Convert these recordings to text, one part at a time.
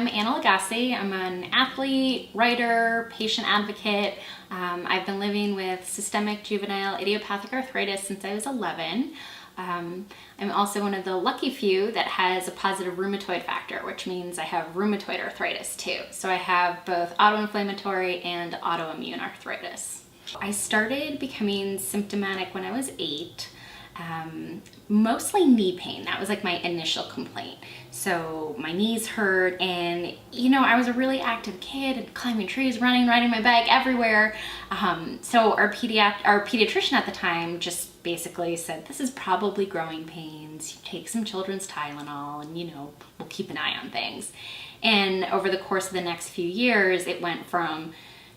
I'm Anna Legassie. I'm an athlete, writer, patient advocate. I've been living with systemic juvenile idiopathic arthritis since I was 11. I'm also one of the lucky few that has a positive rheumatoid factor, which means I have rheumatoid arthritis too. So I have both autoinflammatory and autoimmune arthritis. I started becoming symptomatic when I was 8. Mostly knee pain. That was like my initial complaint. So my knees hurt, and I was a really active kid and climbing trees, running, riding my bike everywhere. So our pediatrician at the time just basically said, this is probably growing pains. You take some children's Tylenol and we'll keep an eye on things. And over the course of the next few years, it went from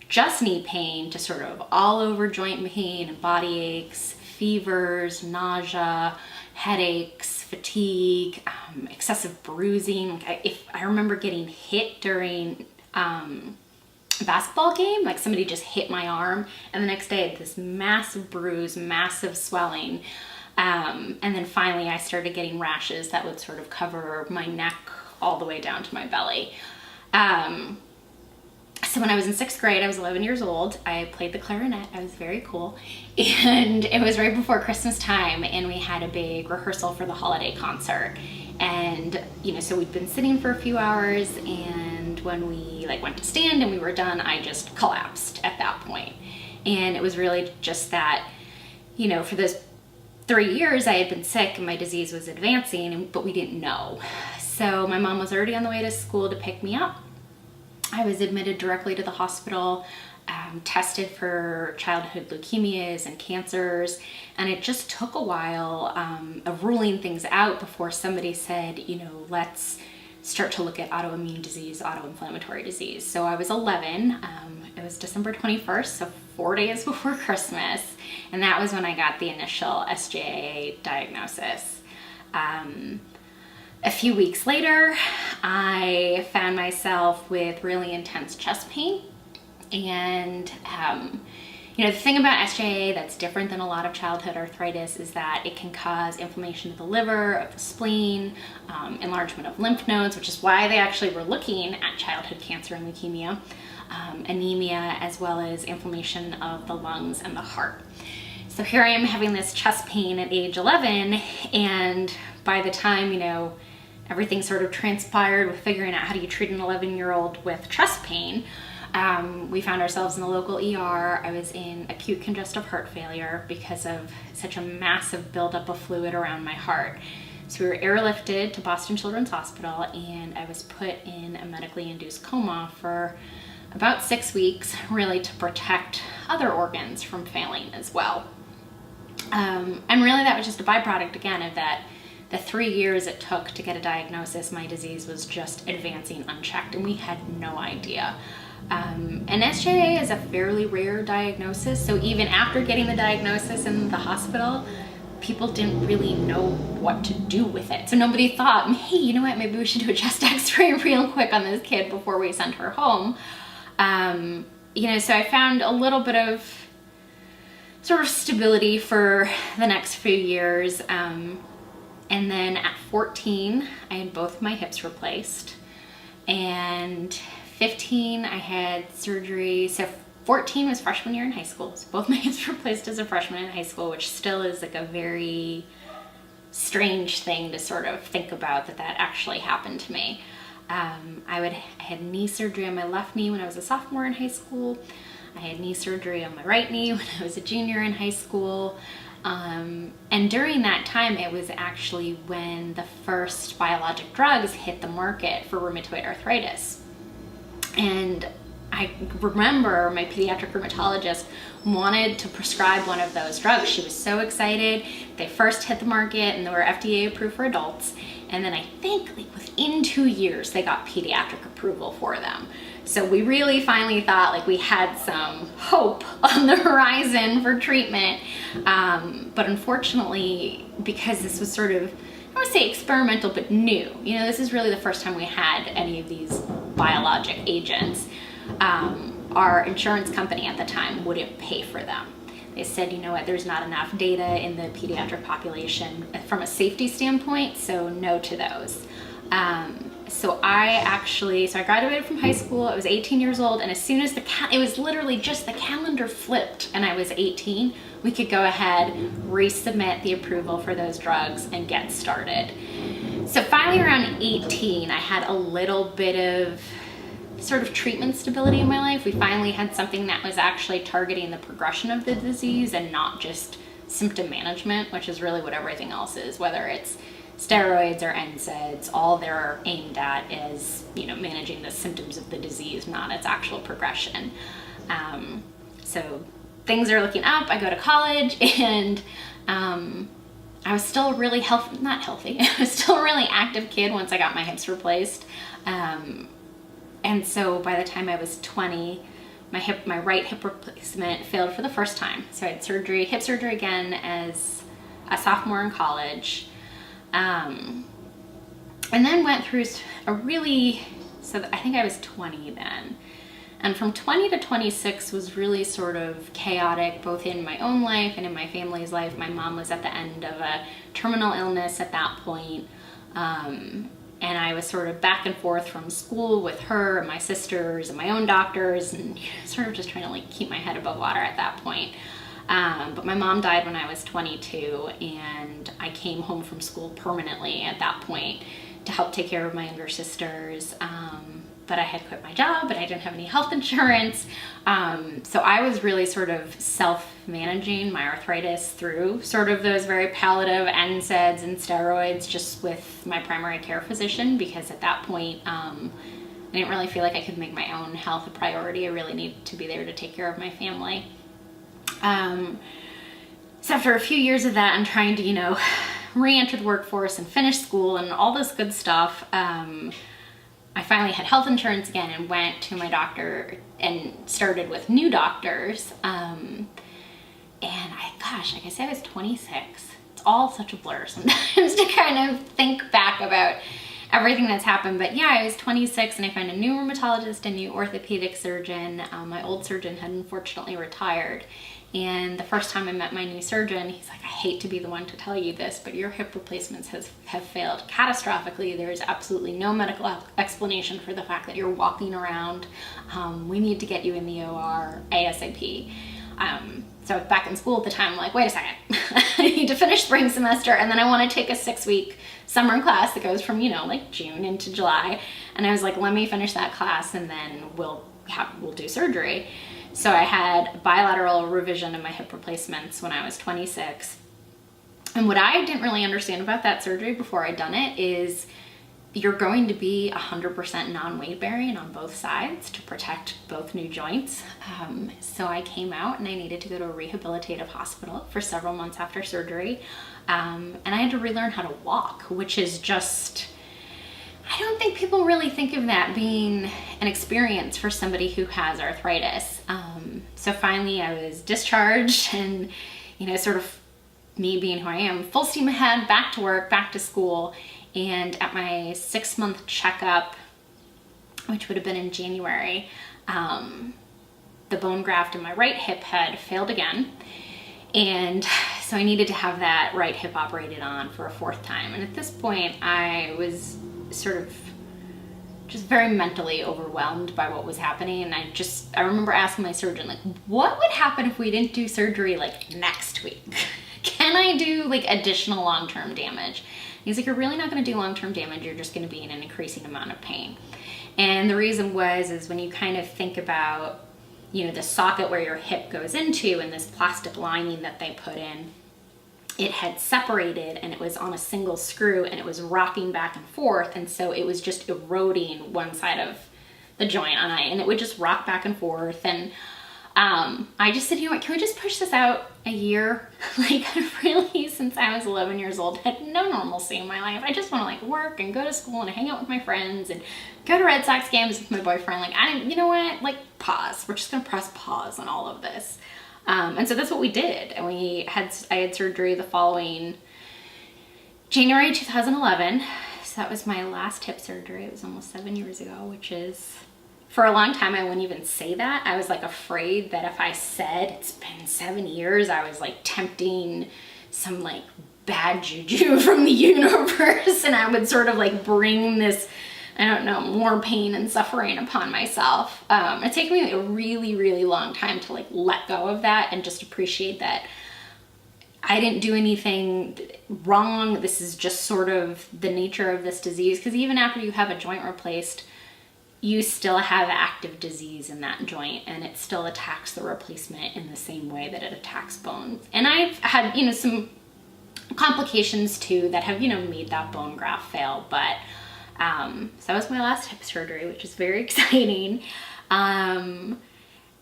just knee pain to sort of all over joint pain and body aches, fevers, nausea, headaches, fatigue, excessive bruising. I remember getting hit during a basketball game, like somebody just hit my arm, and the next day I had this massive bruise, massive swelling. And then finally I started getting rashes that would sort of cover my neck all the way down to my belly. So when I was in 6th grade, I was 11 years old. I played the clarinet. I was very cool. And it was right before Christmas time, and we had a big rehearsal for the holiday concert. And, so we'd been sitting for a few hours, and when we went to stand and we were done, I just collapsed at that point. And it was really just that, for those 3 years I had been sick and my disease was advancing, but we didn't know. So my mom was already on the way to school to pick me up. I was admitted directly to the hospital, tested for childhood leukemias and cancers, and it just took a while of ruling things out before somebody said, let's start to look at autoimmune disease, autoinflammatory disease. So I was 11, it was December 21st, so 4 days before Christmas, and that was when I got the initial SJA diagnosis. A few weeks later, I found myself with really intense chest pain. And, the thing about SJA that's different than a lot of childhood arthritis is that it can cause inflammation of the liver, of the spleen, enlargement of lymph nodes, which is why they actually were looking at childhood cancer and leukemia, anemia, as well as inflammation of the lungs and the heart. So here I am having this chest pain at age 11, and by the time, everything sort of transpired with figuring out how do you treat an 11-year-old with chest pain, we found ourselves in the local ER. I was in acute congestive heart failure because of such a massive buildup of fluid around my heart. So we were airlifted to Boston Children's Hospital, and I was put in a medically induced coma for about 6 weeks, really to protect other organs from failing as well. And really that was just a byproduct, again, of that the 3 years it took to get a diagnosis. My disease was just advancing unchecked, and we had no idea. And SJA is a fairly rare diagnosis, so even after getting the diagnosis in the hospital, people didn't really know what to do with it. So nobody thought, hey, you know what, maybe we should do a chest x-ray real quick on this kid before we sent her home. So I found a little bit of sort of stability for the next few years. And then at 14, I had both my hips replaced, and 15, I had surgery. So 14 was freshman year in high school. So both my hips replaced as a freshman in high school, which still is like a very strange thing to sort of think about that actually happened to me. I had knee surgery on my left knee when I was a sophomore in high school. I had knee surgery on my right knee when I was a junior in high school. And during that time, it was actually when the first biologic drugs hit the market for rheumatoid arthritis. And I remember my pediatric rheumatologist wanted to prescribe one of those drugs. She was so excited. They first hit the market and they were FDA approved for adults. And then I think within 2 years, they got pediatric approval for them. So we really finally thought we had some hope on the horizon for treatment. But unfortunately, because this was sort of, I want to say experimental, but new. This is really the first time we had any of these biologic agents. Our insurance company at the time wouldn't pay for them. They said, there's not enough data in the pediatric population from a safety standpoint, so no to those. So I graduated from high school. I was 18 years old, and as soon as it was literally just the calendar flipped and I was 18, we could go ahead, resubmit the approval for those drugs and get started. So finally around 18, I had a little bit of sort of treatment stability in my life. We finally had something that was actually targeting the progression of the disease and not just symptom management, which is really what everything else is, whether it's steroids or NSAIDs. All they're aimed at is, managing the symptoms of the disease, not its actual progression. So things are looking up. I go to college, and I was still really not healthy. I was still a really active kid once I got my hips replaced. And so by the time I was 20, my right hip replacement failed for the first time. So I had hip surgery again as a sophomore in college. And then went through I think I was 20 then. And from 20 to 26 was really sort of chaotic, both in my own life and in my family's life. My mom was at the end of a terminal illness at that point. And I was sort of back and forth from school with her and my sisters and my own doctors, and sort of just trying to keep my head above water at that point. But my mom died when I was 22, and I came home from school permanently at that point to help take care of my younger sisters. But I had quit my job, and I didn't have any health insurance. So I was really sort of self-managing my arthritis through sort of those very palliative NSAIDs and steroids just with my primary care physician, because at that point, I didn't really feel like I could make my own health a priority. I really needed to be there to take care of my family. So after a few years of that and trying to, re-enter the workforce and finish school and all this good stuff, I finally had health insurance again and went to my doctor and started with new doctors. And like I said, I was 26. It's all such a blur sometimes to kind of think back about everything that's happened. But yeah, I was 26 and I found a new rheumatologist, a new orthopedic surgeon. My old surgeon had unfortunately retired. And the first time I met my new surgeon, he's like, I hate to be the one to tell you this, but your hip replacements have failed catastrophically. There is absolutely no medical explanation for the fact that you're walking around. We need to get you in the OR ASAP. So back in school at the time, I'm like, wait a second, I need to finish spring semester, and then I want to take a 6-week summer class that goes from, June into July. And I was like, let me finish that class and then we'll do surgery. So I had bilateral revision of my hip replacements when I was 26. And what I didn't really understand about that surgery before I'd done it is you're going to be 100% non-weight bearing on both sides to protect both new joints. So I came out and I needed to go to a rehabilitative hospital for several months after surgery. And I had to relearn how to walk, which is just, I don't think people really think of that being an experience for somebody who has arthritis. So finally I was discharged and, sort of me being who I am, full steam ahead, back to work, back to school. And at my 6-month checkup, which would have been in January, the bone graft in my right hip had failed again. And so I needed to have that right hip operated on for a 4th time. And at this point I was sort of just very mentally overwhelmed by what was happening. And I remember asking my surgeon, what would happen if we didn't do surgery next week? Can I do additional long-term damage? He's like, you're really not going to do long-term damage. You're just going to be in an increasing amount of pain. And the reason is when you kind of think about, the socket where your hip goes into and this plastic lining that they put in, it had separated and it was on a single screw and it was rocking back and forth. And so it was just eroding one side of the joint and it would just rock back and forth. And I just said, can we just push this out a year? Really, since I was 11 years old, had no normalcy in my life. I just want to work and go to school and hang out with my friends and go to Red Sox games with my boyfriend. You know what? Pause. We're just going to press pause on all of this. And so that's what we did. And I had surgery the following January 2011. So that was my last hip surgery. It was almost 7 years ago, which is, for a long time, I wouldn't even say that. I was afraid that if I said it's been 7 years, I was tempting some bad juju from the universe, and I would sort of like bring this, I don't know, more pain and suffering upon myself. It took me a really, really long time to like let go of that and just appreciate that I didn't do anything wrong. This is just sort of the nature of this disease, because even after you have a joint replaced, you still have active disease in that joint, and it still attacks the replacement in the same way that it attacks bones. And I've had, you know, some complications too that have, you know, made that bone graft fail. But so that was my last hip surgery, which is very exciting.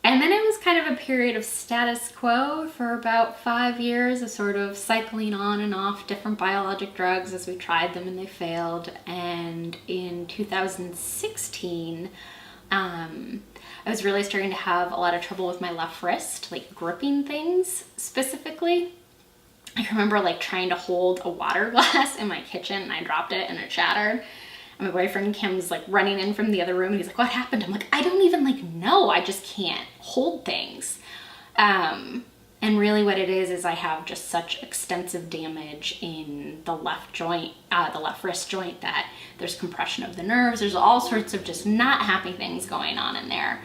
And then it was kind of a period of status quo for about 5 years of sort of cycling on and off different biologic drugs as we tried them and they failed. And in 2016, I was really starting to have a lot of trouble with my left wrist, like gripping things specifically. I remember like trying to hold a water glass in my kitchen, and I dropped it and it shattered. And my boyfriend Kim's like running in from the other room, and he's like, "What happened?" I'm like, "I don't even like know. I just can't hold things." And really what it is I have just such extensive damage in the left joint, the left wrist joint, that there's compression of the nerves. There's all sorts of just not happy things going on in there.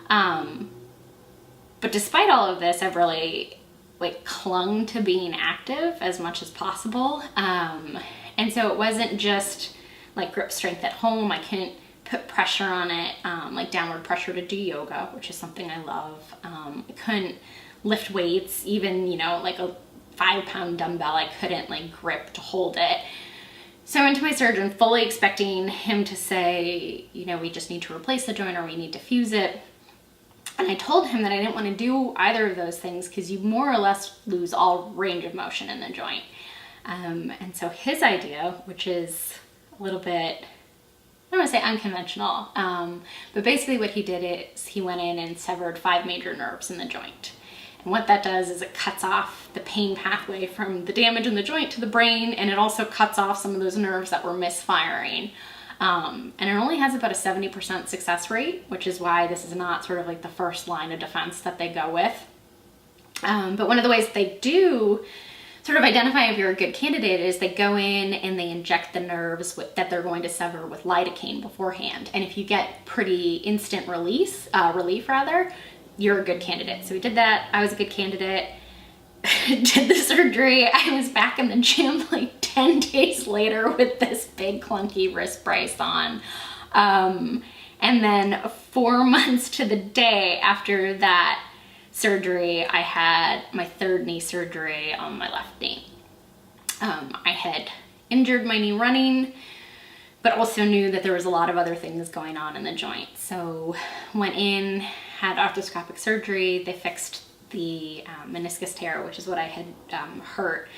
But despite all of this, I've really like clung to being active as much as possible. And so it wasn't just like grip strength at home. I couldn't put pressure on it, like downward pressure to do yoga, which is something I love. I couldn't lift weights, even, you know, like a 5-pound dumbbell, I couldn't like grip to hold it. So I went to my surgeon fully expecting him to say, you know, we just need to replace the joint or we need to fuse it. And I told him that I didn't want to do either of those things because you more or less lose all range of motion in the joint. And so his idea, which is a little bit, I don't want to say unconventional, but basically what he did is he went in and severed 5 major nerves in the joint. And what that does is it cuts off the pain pathway from the damage in the joint to the brain, and it also cuts off some of those nerves that were misfiring. And it only has about a 70% success rate, which is why this is not sort of like the first line of defense that they go with. But one of the ways they do sort of identify if you're a good candidate is they go in and they inject the nerves that they're going to sever with lidocaine beforehand. And if you get pretty instant relief, you're a good candidate. So we did that. I was a good candidate. Did the surgery. I was back in the gym like 10 days later with this big clunky wrist brace on. And then 4 months to the day after that surgery, I had my 3rd knee surgery on my left knee. I had injured my knee running, but also knew that there was a lot of other things going on in the joint. So went in, had arthroscopic surgery. They fixed the meniscus tear, which is what I had hurt.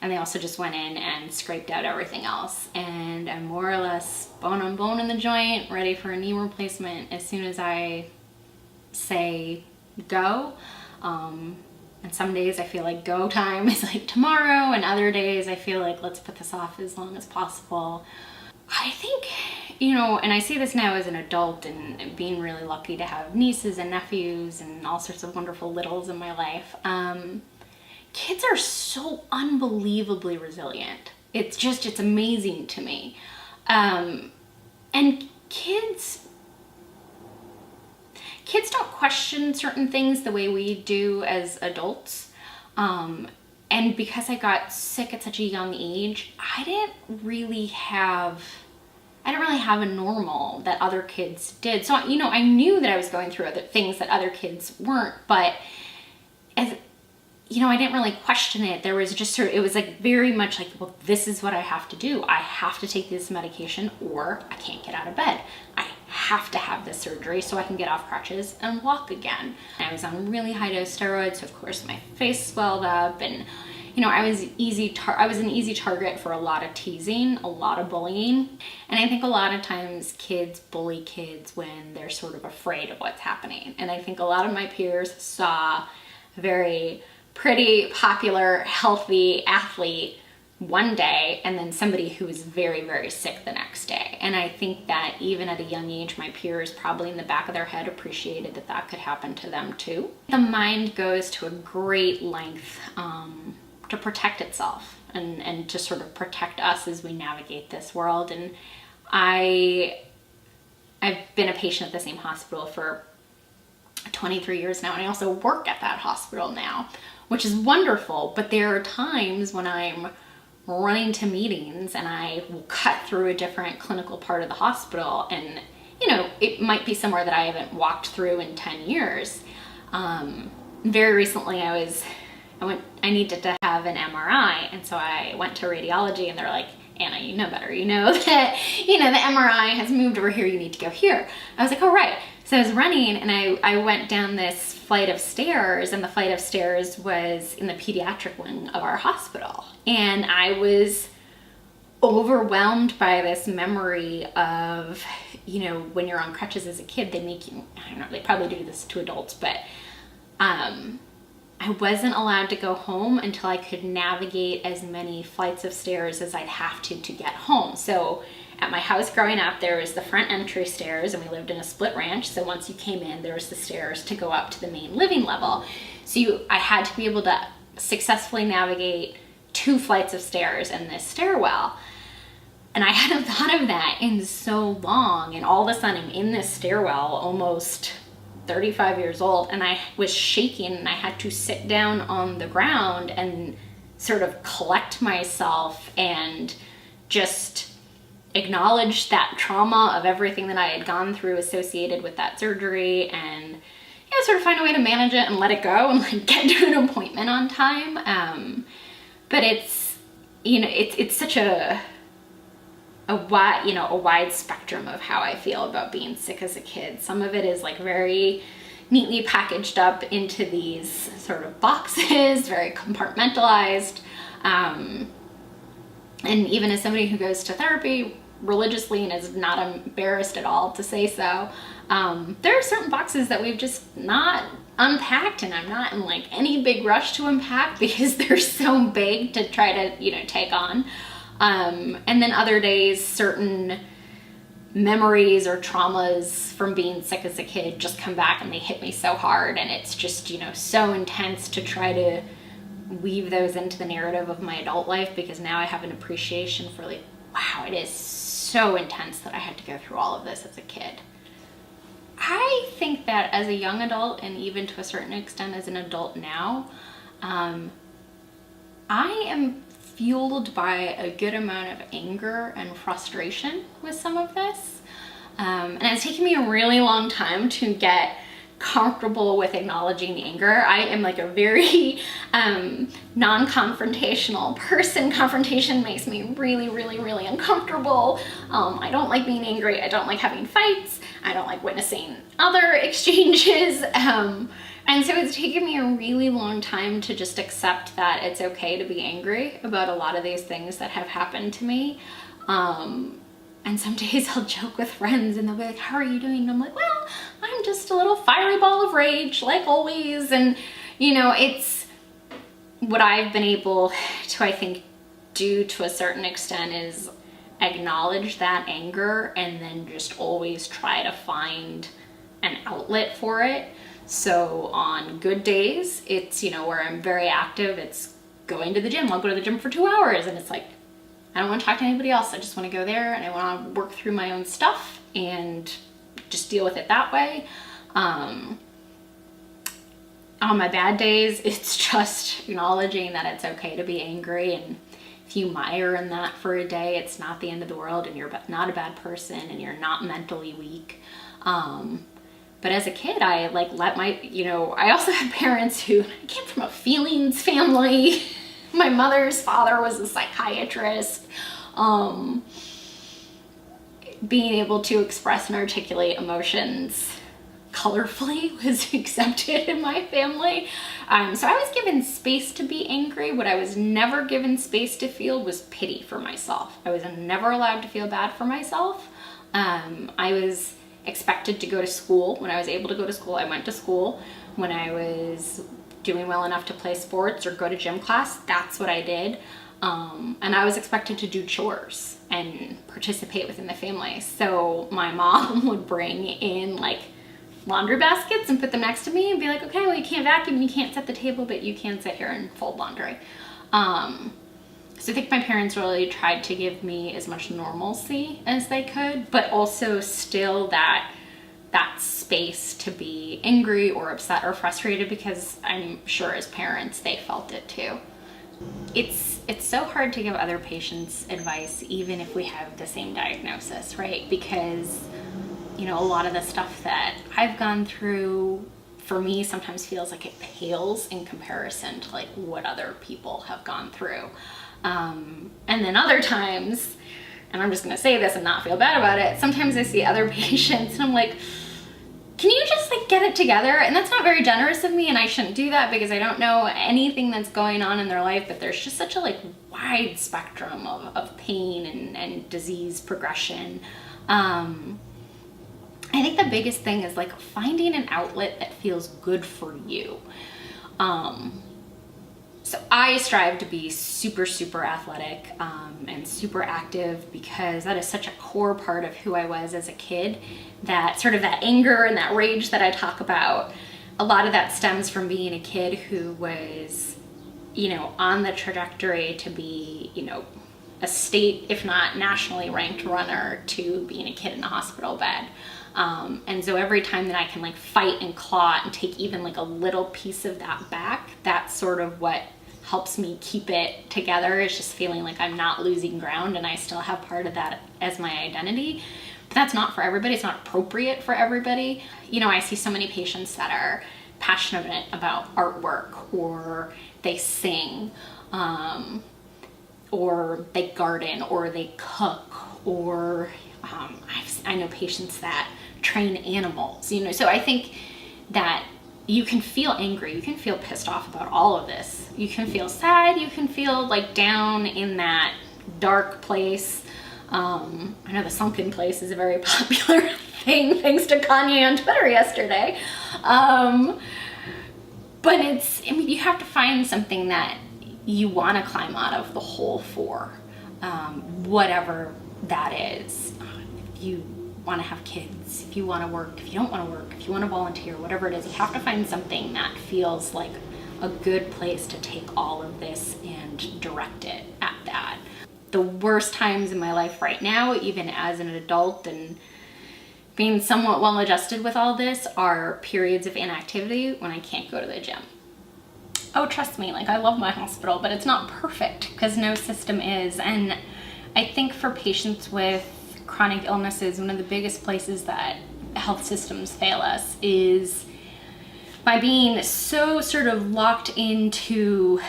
And they also just went in and scraped out everything else. And I'm more or less bone on bone in the joint, ready for a knee replacement as soon as I say go. And some days I feel like go time is like tomorrow, and other days I feel like let's put this off as long as possible. I think, you know, and I see this now as an adult and being really lucky to have nieces and nephews and all sorts of wonderful littles in my life. Kids are so unbelievably resilient. It's amazing to me. And kids don't question certain things the way we do as adults. And because I got sick at such a young age, I didn't really have a normal that other kids did. So, you know, I knew that I was going through other things that other kids weren't, but as you know, I didn't really question it. There was just it was like very much like, well, this is what I have to do. I have to take this medication or I can't get out of bed. I have to have this surgery so I can get off crutches and walk again. I was on really high dose steroids, so of course my face swelled up, and you know, I was an easy target for a lot of teasing, a lot of bullying. And I think a lot of times kids bully kids when they're sort of afraid of what's happening. And I think a lot of my peers saw a very pretty, popular, healthy athlete one day and then somebody who was very, very sick the next day. And I think that even at a young age, my peers probably in the back of their head appreciated that that could happen to them too. The mind goes to a great length to protect itself. and to sort of protect us as we navigate this world. And I've been a patient at the same hospital for 23 years now, and I also work at that hospital now, which is wonderful. But there are times when I'm running to meetings and I will cut through a different clinical part of the hospital, and it might be somewhere that I haven't walked through in 10 years. Very recently I needed to have an MRI, and so I went to radiology, and they're like, Anna, you know better. You know that, the MRI has moved over here, you need to go here. I was like, oh, right. So I was running, and I went down this flight of stairs, and the flight of stairs was in the pediatric wing of our hospital. And I was overwhelmed by this memory of, when you're on crutches as a kid, they make you, I don't know, they probably do this to adults, but I wasn't allowed to go home until I could navigate as many flights of stairs as I'd have to get home. So at my house growing up, there was the front entry stairs, and we lived in a split ranch. So once you came in, there was the stairs to go up to the main living level. So I had to be able to successfully navigate 2 flights of stairs in this stairwell. And I hadn't thought of that in so long. And all of a sudden I'm in this stairwell, almost 35 years old, and I was shaking, and I had to sit down on the ground and sort of collect myself and just acknowledge that trauma of everything that I had gone through associated with that surgery, and sort of find a way to manage it and let it go and like get to an appointment on time. But it's such a wide spectrum of how I feel about being sick as a kid. Some of it is like very neatly packaged up into these sort of boxes, very compartmentalized. And even as somebody who goes to therapy religiously and is not embarrassed at all to say so, there are certain boxes that we've just not unpacked, and I'm not in like any big rush to unpack because they're so big to try to, take on. And then other days, certain memories or traumas from being sick as a kid just come back and they hit me so hard, and it's just, so intense to try to weave those into the narrative of my adult life, because now I have an appreciation for like, wow, it is so intense that I had to go through all of this as a kid. I think that as a young adult, and even to a certain extent as an adult now, I am fueled by a good amount of anger and frustration with some of this. And it's taken me a really long time to get comfortable with acknowledging anger. I am like a very non-confrontational person. Confrontation makes me really, really, really uncomfortable. I don't like being angry. I don't like having fights. I don't like witnessing other exchanges. And so it's taken me a really long time to just accept that it's okay to be angry about a lot of these things that have happened to me. And some days I'll joke with friends and they'll be like, how are you doing? And I'm like, well, I'm just a little fiery ball of rage, like always. And, it's what I've been able to, I think, do to a certain extent is acknowledge that anger and then just always try to find an outlet for it. So on good days, it's, where I'm very active, it's going to the gym. I'll go to the gym for 2 hours, and it's like, I don't want to talk to anybody else. I just want to go there and I want to work through my own stuff and just deal with it that way. On my bad days, it's just acknowledging that it's okay to be angry, and if you mire in that for a day, it's not the end of the world, and you're not a bad person, and you're not mentally weak. But as a kid, I let my, I also had parents who, I came from a feelings family. My mother's father was a psychiatrist. Being able to express and articulate emotions colorfully was accepted in my family. So I was given space to be angry. What I was never given space to feel was pity for myself. I was never allowed to feel bad for myself. I was expected to go to school. When I was able to go to school, I went to school. When I was doing well enough to play sports or go to gym class, that's what I did. And I was expected to do chores and participate within the family. So my mom would bring in laundry baskets and put them next to me and be like, okay, well, you can't vacuum, you can't set the table, but you can sit here and fold laundry. So I think my parents really tried to give me as much normalcy as they could, but also still that space to be angry or upset or frustrated, because I'm sure as parents they felt it too. It's so hard to give other patients advice even if we have the same diagnosis, right? Because, you know, a lot of the stuff that I've gone through for me sometimes feels like it pales in comparison to like what other people have gone through. And then other times, and I'm just gonna say this and not feel bad about it, sometimes I see other patients and I'm like, can you just like get it together? And that's not very generous of me, and I shouldn't do that because I don't know anything that's going on in their life, but there's just such a like wide spectrum of pain and disease progression. I think the biggest thing is like finding an outlet that feels good for you. So I strive to be super, super athletic and super active because that is such a core part of who I was as a kid. That sort of that anger and that rage that I talk about, a lot of that stems from being a kid who was, you know, on the trajectory to be, you know, a state, if not nationally ranked runner, to being a kid in a hospital bed. And so every time that I can like fight and claw and take even like a little piece of that back, that's sort of what helps me keep it together, is just feeling like I'm not losing ground and I still have part of that as my identity. But that's not for everybody. It's not appropriate for everybody. You know, I see so many patients that are passionate about artwork, or they sing, or they garden, or they cook, or I know patients that train animals, you know. So I think that you can feel angry, you can feel pissed off about all of this. You can feel sad, you can feel like down in that dark place. I know the sunken place is a very popular thing, thanks to Kanye on Twitter yesterday. But I mean, you have to find something that you want to climb out of the hole for, whatever that is. If you want to have kids, if you want to work, if you don't want to work, if you want to volunteer, whatever it is, you have to find something that feels like a good place to take all of this and direct it at that. The worst times in my life right now, even as an adult and being somewhat well adjusted with all this, are periods of inactivity when I can't go to the gym. Oh, trust me, like I love my hospital, but it's not perfect because no system is. And I think for patients with chronic illnesses, one of the biggest places that health systems fail us is by being so sort of locked into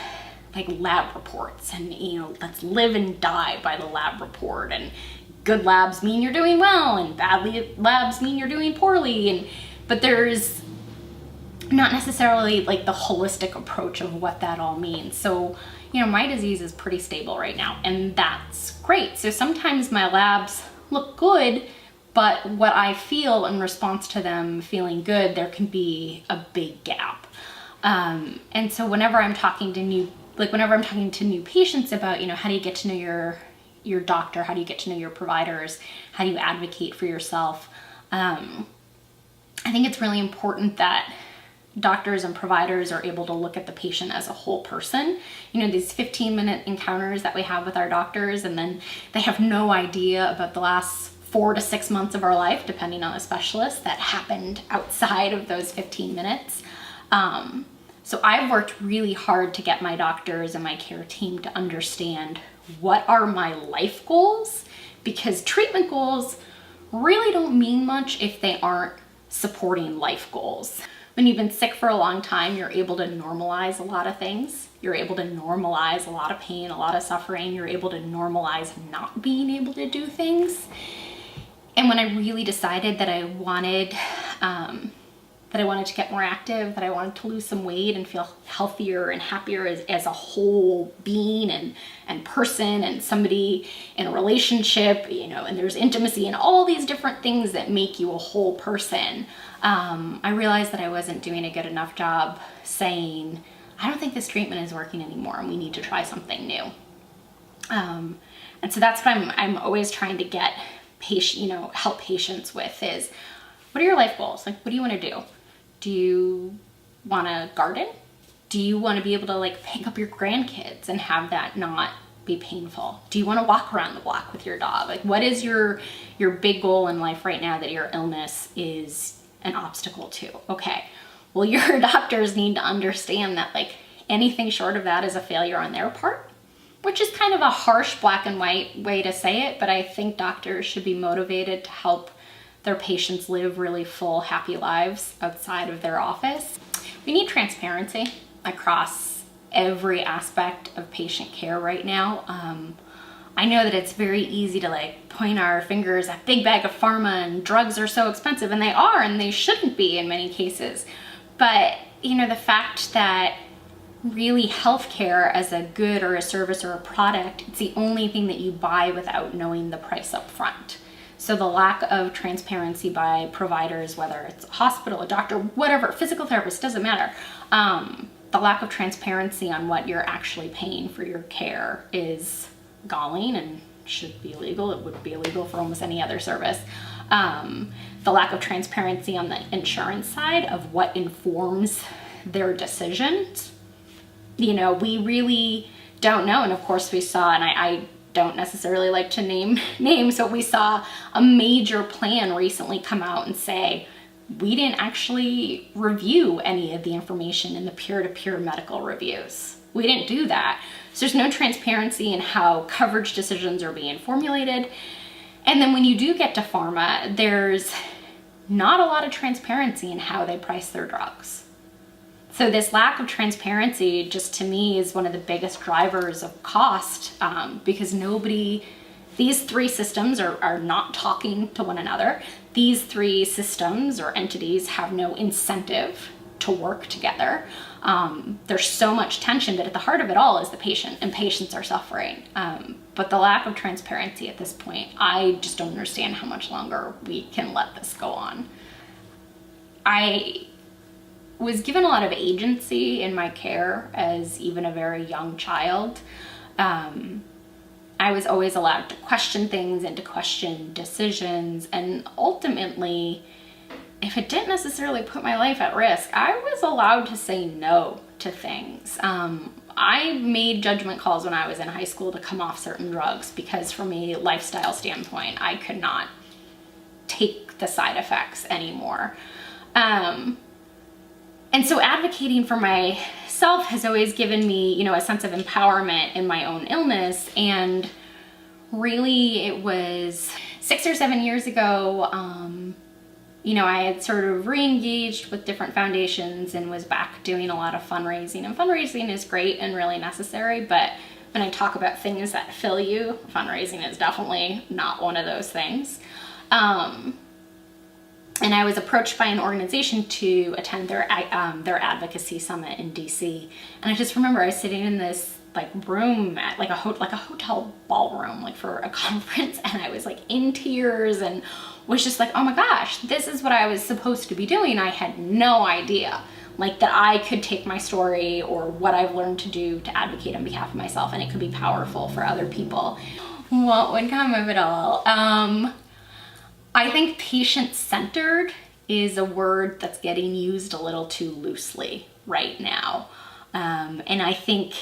like lab reports, and you know, let's live and die by the lab report, and good labs mean you're doing well and bad labs mean you're doing poorly, but there's not necessarily like the holistic approach of what that all means. So, you know, my disease is pretty stable right now, and that's great. So sometimes my labs look good, but what I feel in response to them feeling good, there can be a big gap. And so whenever I'm talking to new patients about, you know, how do you get to know your doctor, how do you get to know your providers, how do you advocate for yourself, I think it's really important that doctors and providers are able to look at the patient as a whole person. You know, these 15-minute encounters that we have with our doctors, and then they have no idea about the last 4 to 6 months of our life, depending on the specialist, that happened outside of those 15 minutes. So I've worked really hard to get my doctors and my care team to understand what are my life goals, because treatment goals really don't mean much if they aren't supporting life goals. When you've been sick for a long time, you're able to normalize a lot of things. You're able to normalize a lot of pain, a lot of suffering. You're able to normalize not being able to do things. And when I really decided that I wanted to get more active, that I wanted to lose some weight and feel healthier and happier as a whole being and person and somebody in a relationship, you know, and there's intimacy and all these different things that make you a whole person, I realized that I wasn't doing a good enough job saying, I don't think this treatment is working anymore and we need to try something new. And so that's what I'm always trying to get help patients with is, what are your life goals? Like, what do you want to do? Do you want to garden? Do you want to be able to like pick up your grandkids and have that not be painful? Do you want to walk around the block with your dog? Like, what is your big goal in life right now that your illness is an obstacle to? Okay, well, your doctors need to understand that like anything short of that is a failure on their part, which is kind of a harsh black and white way to say it, but I think doctors should be motivated to help their patients live really full, happy lives outside of their office. We need transparency across every aspect of patient care right now. I know that it's very easy to like point our fingers at big bag of pharma and drugs are so expensive, and they are, and they shouldn't be in many cases. But you know, the fact that really healthcare as a good or a service or a product, it's the only thing that you buy without knowing the price up front. So the lack of transparency by providers, whether it's a hospital, a doctor, whatever, physical therapist, doesn't matter. The lack of transparency on what you're actually paying for your care is galling and should be illegal. It would be illegal for almost any other service. The lack of transparency on the insurance side of what informs their decisions. You know, we really don't know. And of course we saw, and I don't necessarily like to name names, but we saw a major plan recently come out and say, we didn't actually review any of the information in the peer-to-peer medical reviews. We didn't do that. So there's no transparency in how coverage decisions are being formulated. And then when you do get to pharma, there's not a lot of transparency in how they price their drugs. So this lack of transparency just to me is one of the biggest drivers of cost, because these three systems are not talking to one another. These three systems or entities have no incentive to work together. There's so much tension, but at the heart of it all is the patient, and patients are suffering. But the lack of transparency at this point, I just don't understand how much longer we can let this go on. I was given a lot of agency in my care as even a very young child. I was always allowed to question things and to question decisions, and ultimately, if it didn't necessarily put my life at risk, I was allowed to say no to things. I made judgment calls when I was in high school to come off certain drugs because from a lifestyle standpoint, I could not take the side effects anymore. And so advocating for myself has always given me, you know, a sense of empowerment in my own illness. And really it was 6 or 7 years ago, you know, I had sort of re-engaged with different foundations and was back doing a lot of fundraising. And fundraising is great and really necessary, but when I talk about things that fill you, fundraising is definitely not one of those things. And I was approached by an organization to attend their advocacy summit in DC. And I just remember I was sitting in this like room at like a hotel ballroom, like for a conference, and I was like in tears and was just like, oh my gosh, this is what I was supposed to be doing. I had no idea like that I could take my story or what I've learned to do to advocate on behalf of myself, and it could be powerful for other people. What would come of it all? I think patient-centered is a word that's getting used a little too loosely right now. And I think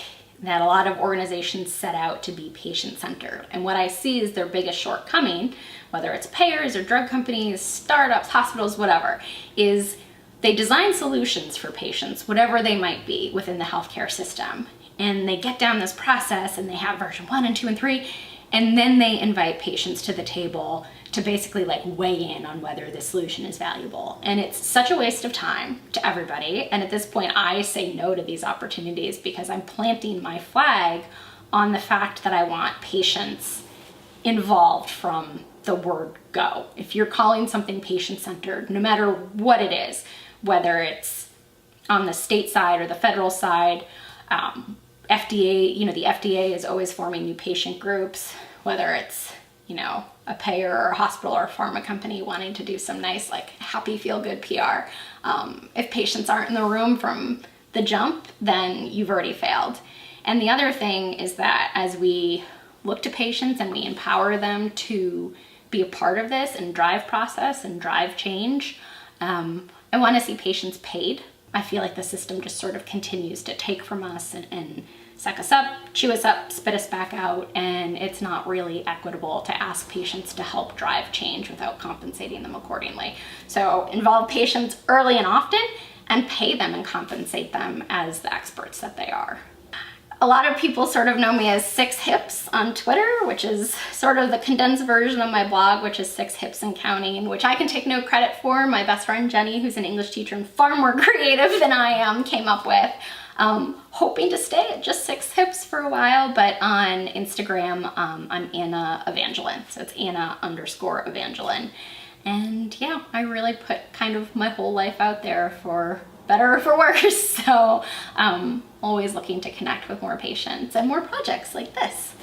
that a lot of organizations set out to be patient-centered. And what I see is their biggest shortcoming, whether it's payers or drug companies, startups, hospitals, whatever, is they design solutions for patients, whatever they might be within the healthcare system. And they get down this process and they have version 1 and 2 and 3, and then they invite patients to the table to basically like weigh in on whether the solution is valuable. And it's such a waste of time to everybody. And at this point, I say no to these opportunities because I'm planting my flag on the fact that I want patients involved from the word go. If you're calling something patient-centered, no matter what it is, whether it's on the state side or the federal side, FDA, you know, the FDA is always forming new patient groups, whether it's, you know, a payer or a hospital or a pharma company wanting to do some nice, like, happy, feel-good PR. If patients aren't in the room from the jump, then you've already failed. And the other thing is that as we look to patients and we empower them to be a part of this and drive process and drive change, I want to see patients paid. I feel like the system just sort of continues to take from us and suck us up, chew us up, spit us back out, and it's not really equitable to ask patients to help drive change without compensating them accordingly. So involve patients early and often and pay them and compensate them as the experts that they are. A lot of people sort of know me as 6 Hips on Twitter, which is sort of the condensed version of my blog, which is 6 Hips and Counting, which I can take no credit for. My best friend Jenny, who's an English teacher and far more creative than I am, came up with. Hoping to stay at just 6 Hips for a while, but on Instagram, I'm Anna Evangeline. So it's Anna_Evangeline. And yeah, I really put kind of my whole life out there for better or for worse. So always looking to connect with more patients and more projects like this.